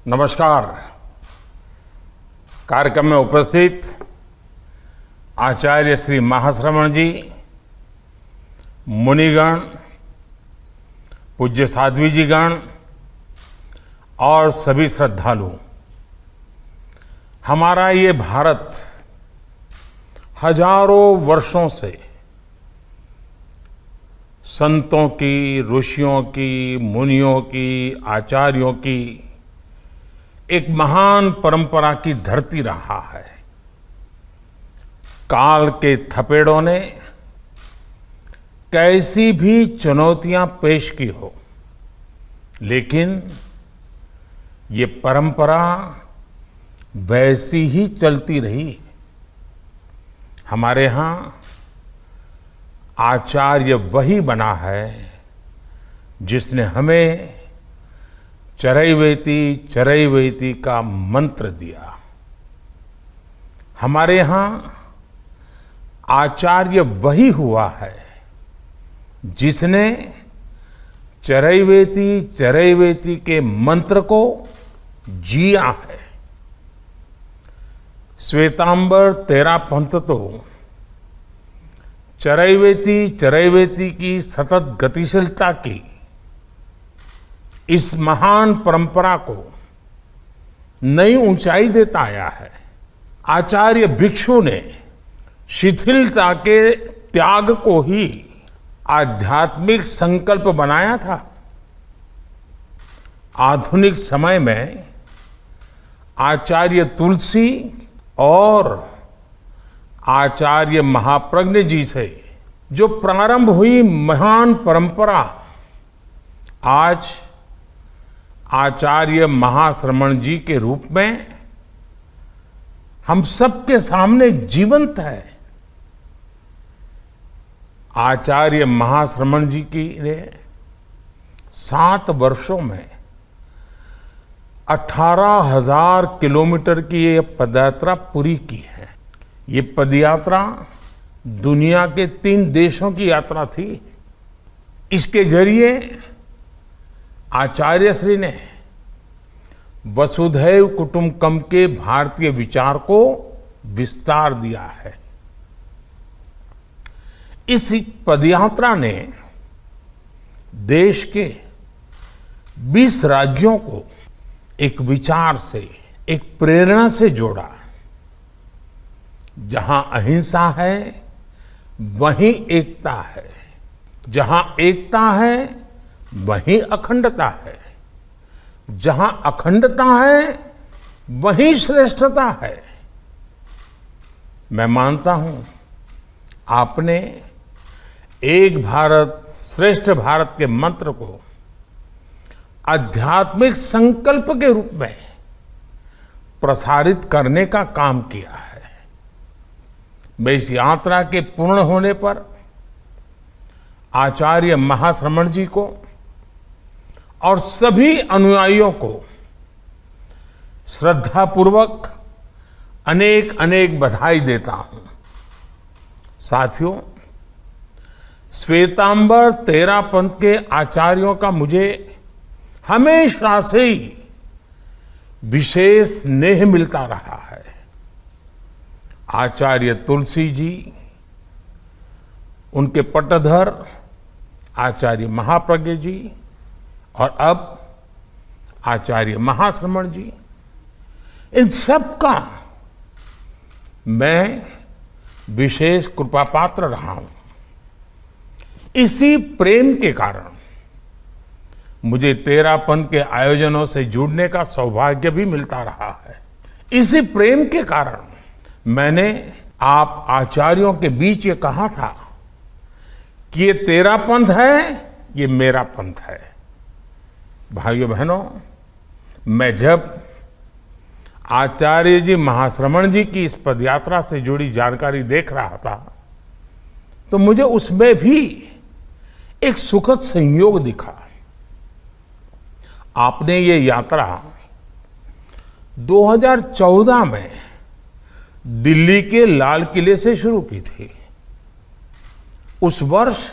नमस्कार। कार्यक्रम में उपस्थित आचार्य श्री महाश्रवण जी, मुनिगण, पूज्य साध्वी जी गण और सभी श्रद्धालु, हमारा ये भारत हजारों वर्षों से संतों की, ऋषियों की, मुनियों की, आचार्यों की एक महान परंपरा की धरती रहा है। काल के थपेड़ों ने कैसी भी चुनौतियां पेश की हो, लेकिन ये परंपरा वैसी ही चलती रही। हमारे यहाँ आचार्य वही बना है जिसने हमें चरैवेति चरैवेति का मंत्र दिया। हमारे यहाँ आचार्य वही हुआ है जिसने चरैवेति चरैवेति के मंत्र को जिया है। श्वेतांबर तेरा पंथ तो चरैवेति चरैवेति की सतत गतिशीलता की इस महान परंपरा को नई ऊंचाई देता आया है। आचार्य भिक्षु ने शिथिलता के त्याग को ही आध्यात्मिक संकल्प बनाया था। आधुनिक समय में आचार्य तुलसी और आचार्य महाप्रज्ञ जी से जो प्रारंभ हुई महान परंपरा आज आचार्य महाश्रवण जी के रूप में हम सबके सामने जीवंत है। आचार्य महाश्रवण जी की ने 7 वर्षों में 18,000 किलोमीटर की ये पदयात्रा पूरी की है। ये पदयात्रा दुनिया के 3 देशों की यात्रा थी। इसके जरिए आचार्य श्री ने वसुधैव कुटुंबकम के भारतीय विचार को विस्तार दिया है। इस पदयात्रा ने देश के 20 राज्यों को एक विचार से, एक प्रेरणा से जोड़ा। जहां अहिंसा है वहीं एकता है, जहां एकता है वहीं अखंडता है, जहां अखंडता है वहीं श्रेष्ठता है। मैं मानता हूं आपने एक भारत श्रेष्ठ भारत के मंत्र को आध्यात्मिक संकल्प के रूप में प्रसारित करने का काम किया है। मैं इस यात्रा के पूर्ण होने पर आचार्य महाश्रवण जी को और सभी अनुयायियों को श्रद्धापूर्वक अनेक अनेक बधाई देता हूं। साथियों, श्वेतांबर तेरा पंथ के आचार्यों का मुझे हमेशा से ही विशेष स्नेह मिलता रहा है। आचार्य तुलसी जी, उनके पट्टधर आचार्य महाप्रज्ञ जी और अब आचार्य महाश्रवण जी, इन सब का मैं विशेष कृपा पात्र रहा हूं। इसी प्रेम के कारण मुझे तेरापंथ के आयोजनों से जुड़ने का सौभाग्य भी मिलता रहा है। इसी प्रेम के कारण मैंने आप आचार्यों के बीच ये कहा था कि ये तेरा पंथ है, ये मेरा पंथ है। भाइयों बहनों, मैं जब आचार्य जी महाश्रवण जी की इस पदयात्रा से जुड़ी जानकारी देख रहा था तो मुझे उसमें भी एक सुखद संयोग दिखा। आपने ये यात्रा 2014 में दिल्ली के लाल किले से शुरू की थी। उस वर्ष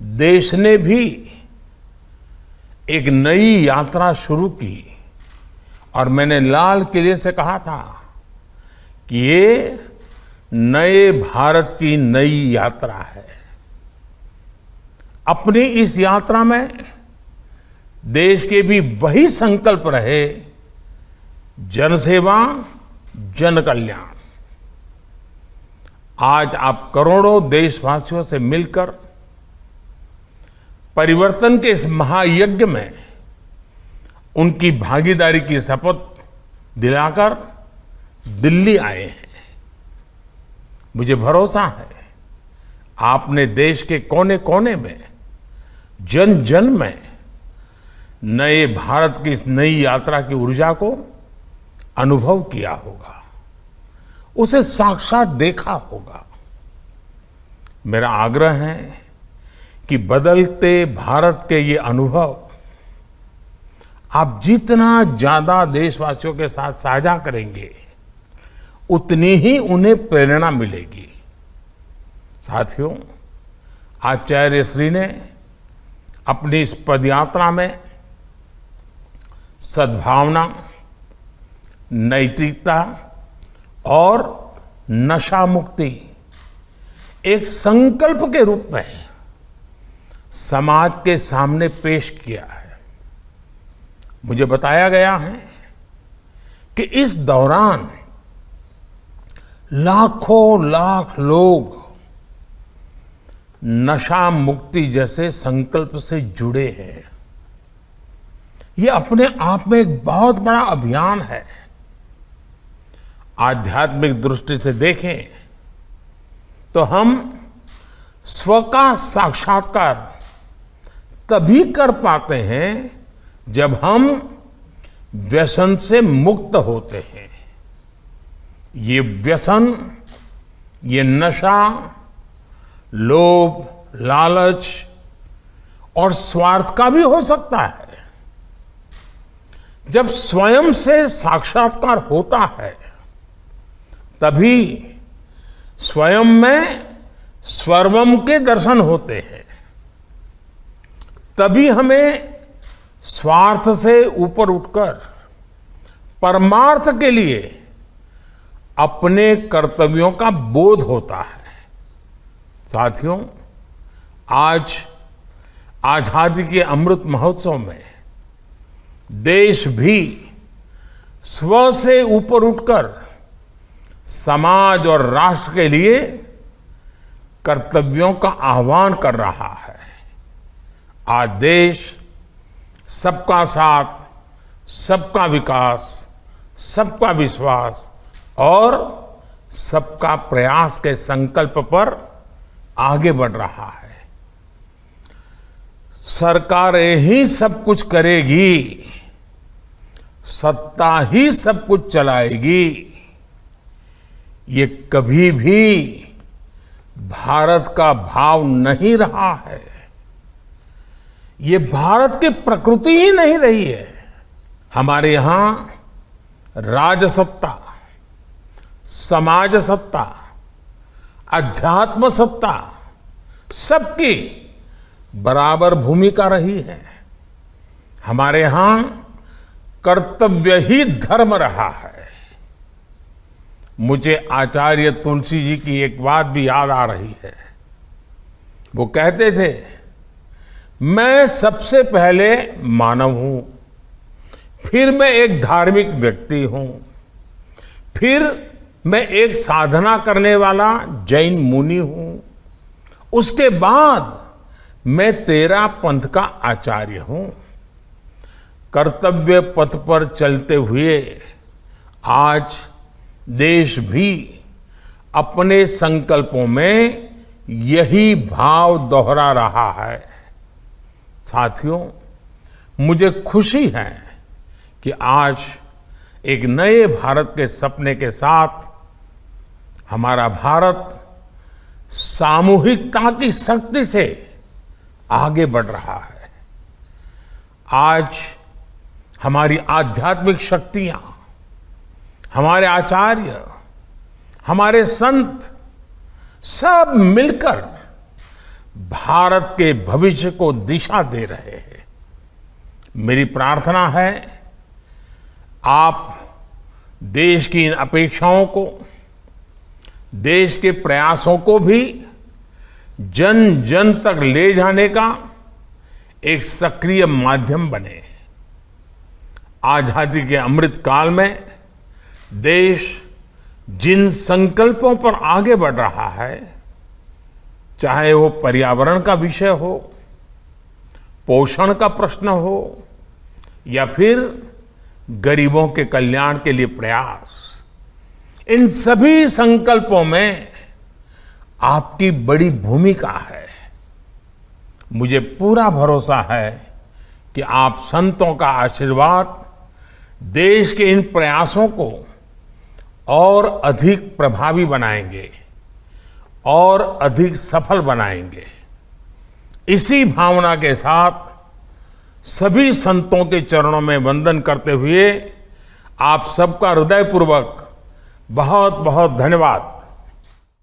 देश ने भी एक नई यात्रा शुरू की और मैंने लाल किले से कहा था कि ये नए भारत की नई यात्रा है। अपनी इस यात्रा में देश के भी वही संकल्प रहे, जनसेवा, जन कल्याण। आज आप करोड़ों देशवासियों से मिलकर परिवर्तन के इस महायज्ञ में उनकी भागीदारी की शपथ दिलाकर दिल्ली आए हैं। मुझे भरोसा है आपने देश के कोने कोने में, जन जन में नए भारत की इस नई यात्रा की ऊर्जा को अनुभव किया होगा, उसे साक्षात देखा होगा। मेरा आग्रह है कि बदलते भारत के ये अनुभव आप जितना ज्यादा देशवासियों के साथ साझा करेंगे, उतनी ही उन्हें प्रेरणा मिलेगी। साथियों, आचार्य श्री ने अपनी इस पदयात्रा में सद्भावना, नैतिकता और नशा मुक्ति एक संकल्प के रूप में समाज के सामने पेश किया है। मुझे बताया गया है कि इस दौरान लाखों लाख लोग नशा मुक्ति जैसे संकल्प से जुड़े हैं। ये अपने आप में एक बहुत बड़ा अभियान है। आध्यात्मिक दृष्टि से देखें तो हम स्व का साक्षात्कार तभी कर पाते हैं जब हम व्यसन से मुक्त होते हैं। ये व्यसन, ये नशा, लोभ, लालच और स्वार्थ का भी हो सकता है। जब स्वयं से साक्षात्कार होता है तभी स्वयं में सर्वम के दर्शन होते हैं। तभी हमें स्वार्थ से ऊपर उठकर परमार्थ के लिए अपने कर्तव्यों का बोध होता है। साथियों, आज आजादी के अमृत महोत्सव में देश भी स्व से ऊपर उठकर समाज और राष्ट्र के लिए कर्तव्यों का आह्वान कर रहा है। आज देश सबका साथ, सबका विकास, सबका विश्वास और सबका प्रयास के संकल्प पर आगे बढ़ रहा है। सरकारें ही सब कुछ करेगी, सत्ता ही सब कुछ चलाएगी, ये कभी भी भारत का भाव नहीं रहा है। ये भारत की प्रकृति ही नहीं रही है। हमारे यहां राजसत्ता, समाज सत्ता, अध्यात्म सत्ता सबकी बराबर भूमिका रही है। हमारे यहां कर्तव्य ही धर्म रहा है। मुझे आचार्य तुलसी जी की एक बात भी याद आ रही है। वो कहते थे, मैं सबसे पहले मानव हूं, फिर मैं एक धार्मिक व्यक्ति हूं, फिर मैं एक साधना करने वाला जैन मुनि हूं, उसके बाद मैं तेरा पंथ का आचार्य हूं। कर्तव्य पथ पर चलते हुए आज देश भी अपने संकल्पों में यही भाव दोहरा रहा है। साथियों, मुझे खुशी है कि आज एक नए भारत के सपने के साथ हमारा भारत सामूहिकता की शक्ति से आगे बढ़ रहा है। आज हमारी आध्यात्मिक शक्तियां, हमारे आचार्य, हमारे संत सब मिलकर भारत के भविष्य को दिशा दे रहे हैं। मेरी प्रार्थना है आप देश की इन अपेक्षाओं को, देश के प्रयासों को भी जन जन तक ले जाने का एक सक्रिय माध्यम बने। आजादी के अमृत काल में देश जिन संकल्पों पर आगे बढ़ रहा है, चाहे वो पर्यावरण का विषय हो, पोषण का प्रश्न हो या फिर गरीबों के कल्याण के लिए प्रयास, इन सभी संकल्पों में आपकी बड़ी भूमिका है। मुझे पूरा भरोसा है कि आप संतों का आशीर्वाद देश के इन प्रयासों को और अधिक प्रभावी बनाएंगे और अधिक सफल बनाएंगे। इसी भावना के साथ सभी संतों के चरणों में वंदन करते हुए आप सबका हृदयपूर्वक बहुत बहुत धन्यवाद।